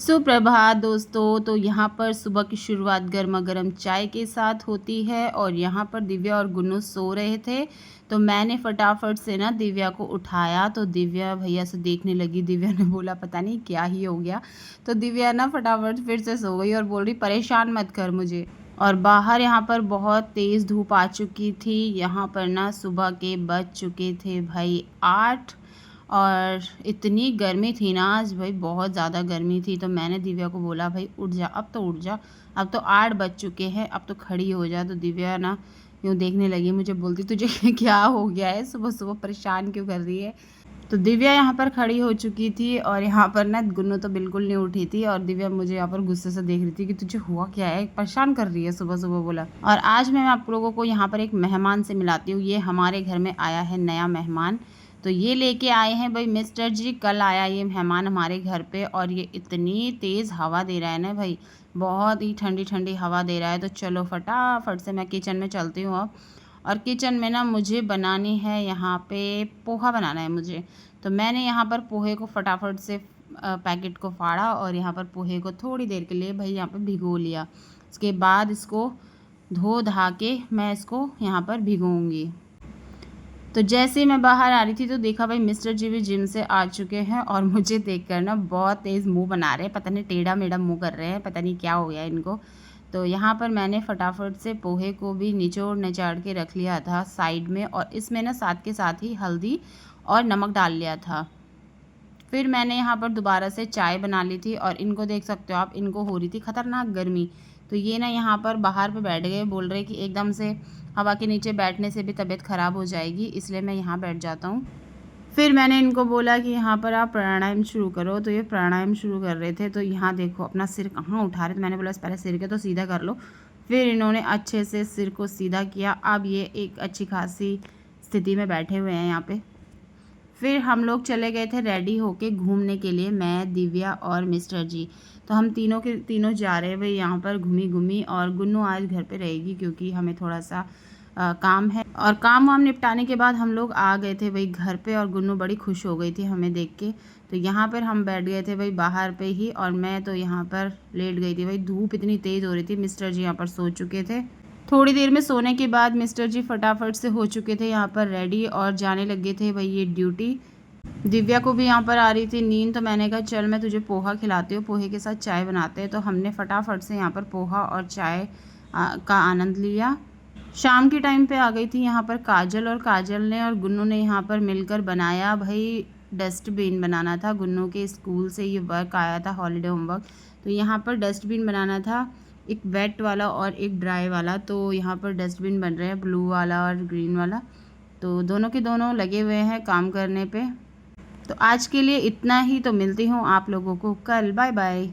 सुप्रभात दोस्तों। तो यहाँ पर सुबह की शुरुआत गर्मा गर्म चाय के साथ होती है और यहाँ पर दिव्या और गुन्नू सो रहे थे। तो मैंने फटाफट से ना दिव्या को उठाया तो दिव्या भैया से देखने लगी। दिव्या ने बोला पता नहीं क्या ही हो गया। तो दिव्या ना फटाफट फिर से सो गई और बोल रही परेशान मत कर मुझे। और बाहर यहाँ पर बहुत तेज़ धूप आ चुकी थी। यहाँ पर ना सुबह के बज चुके थे भाई 8 और इतनी गर्मी थी ना आज भाई, बहुत ज़्यादा गर्मी थी। तो मैंने दिव्या को बोला भाई उठ जा, अब तो उठ जा, अब तो 8 बज चुके हैं, अब तो खड़ी हो जा। तो दिव्या ना यूँ देखने लगी मुझे, बोलती तुझे क्या हो गया है, सुबह सुबह परेशान क्यों कर रही है। तो दिव्या यहाँ पर खड़ी हो चुकी थी और यहाँ पर ना गुन्नू तो बिल्कुल नहीं उठी थी और दिव्या मुझे यहाँ पर गुस्से से देख रही थी कि तुझे हुआ क्या है, परेशान कर रही है सुबह सुबह बोला। और आज मैं आप लोगों को यहाँ पर एक मेहमान से मिलाती हूँ। ये हमारे घर में आया है नया मेहमान। तो ये लेके आए हैं भाई मिस्टर जी। कल आया ये मेहमान हमारे घर पे और ये इतनी तेज़ हवा दे रहा है ना भाई, बहुत ही ठंडी ठंडी हवा दे रहा है। तो चलो फटाफट से मैं किचन में चलती हूँ अब। और किचन में ना मुझे बनानी है यहाँ पे पोहा बनाना है मुझे। तो मैंने यहाँ पर पोहे को फटाफट से पैकेट को फाड़ा और यहाँ पर पोहे को थोड़ी देर के लिए भाई यहाँ पर भिगो लिया। उसके बाद इसको धो धा के मैं इसको यहाँ पर भिगोऊँगी। तो जैसे ही मैं बाहर आ रही थी तो देखा भाई मिस्टर जी भी जिम से आ चुके हैं और मुझे देखकर ना बहुत तेज़ मुंह बना रहे हैं, पता नहीं टेढ़ा मेढ़ा मुंह कर रहे हैं, पता नहीं क्या हो गया इनको। तो यहाँ पर मैंने फटाफट से पोहे को भी निचोड़ निचाड़ के रख लिया था साइड में और इसमें ना साथ के साथ ही हल्दी और नमक डाल लिया था। फिर मैंने यहाँ पर दोबारा से चाय बना ली थी और इनको देख सकते हो आप, इनको हो रही थी ख़तरनाक गर्मी। तो ये ना यहाँ पर बाहर पे बैठ गए, बोल रहे कि एकदम से हवा के नीचे बैठने से भी तबीयत ख़राब हो जाएगी, इसलिए मैं यहाँ बैठ जाता हूँ। फिर मैंने इनको बोला कि यहाँ पर आप प्राणायाम शुरू करो। तो ये प्राणायाम शुरू कर रहे थे। तो यहाँ देखो अपना सिर कहाँ उठा रहे थे, मैंने बोला पहले सिर के तो सीधा कर लो। फिर इन्होंने अच्छे से सिर को सीधा किया। अब ये एक अच्छी खासी स्थिति में बैठे हुए हैं यहाँ पे। फिर हम लोग चले गए थे रेडी होके घूमने के लिए, मैं दिव्या और मिस्टर जी। तो हम तीनों के तीनों जा रहे हैं भाई यहाँ पर घूमी घूमी। और गुन्नू आज घर पे रहेगी क्योंकि हमें थोड़ा सा काम है। और काम वाम निपटाने के बाद हम लोग आ गए थे भाई घर पे और गुन्नू बड़ी खुश हो गई थी हमें देख के। तो यहाँ पर हम बैठ गए थे भाई बाहर पे ही और मैं तो यहाँ पर लेट गई थी भाई, धूप इतनी तेज़ हो रही थी। मिस्टर जी यहाँ पर सो चुके थे। थोड़ी देर में सोने के बाद मिस्टर जी फटाफट से हो चुके थे यहाँ पर रेडी और जाने लगे थे भाई ये ड्यूटी। दिव्या को भी यहाँ पर आ रही थी नींद। तो मैंने कहा चल मैं तुझे पोहा खिलाती हूँ, पोहे के साथ चाय बनाते हैं। तो हमने फटाफट से यहाँ पर पोहा और चाय का आनंद लिया। शाम के टाइम पे आ गई थी यहाँ पर काजल, और काजल ने और गुन्नू ने यहाँ पर मिलकर बनाया भाई डस्टबिन बनाना था। गुन्नू के स्कूल से ये वर्क आया था, हॉलीडे होमवर्क। तो यहाँ पर डस्टबिन बनाना था, एक वेट वाला और एक ड्राई वाला। तो यहाँ पर डस्टबिन बन रहे हैं, ब्लू वाला और ग्रीन वाला। तो दोनों के दोनों लगे हुए हैं काम करने पे। तो आज के लिए इतना ही। तो मिलती हूँ आप लोगों को कल, बाय बाय।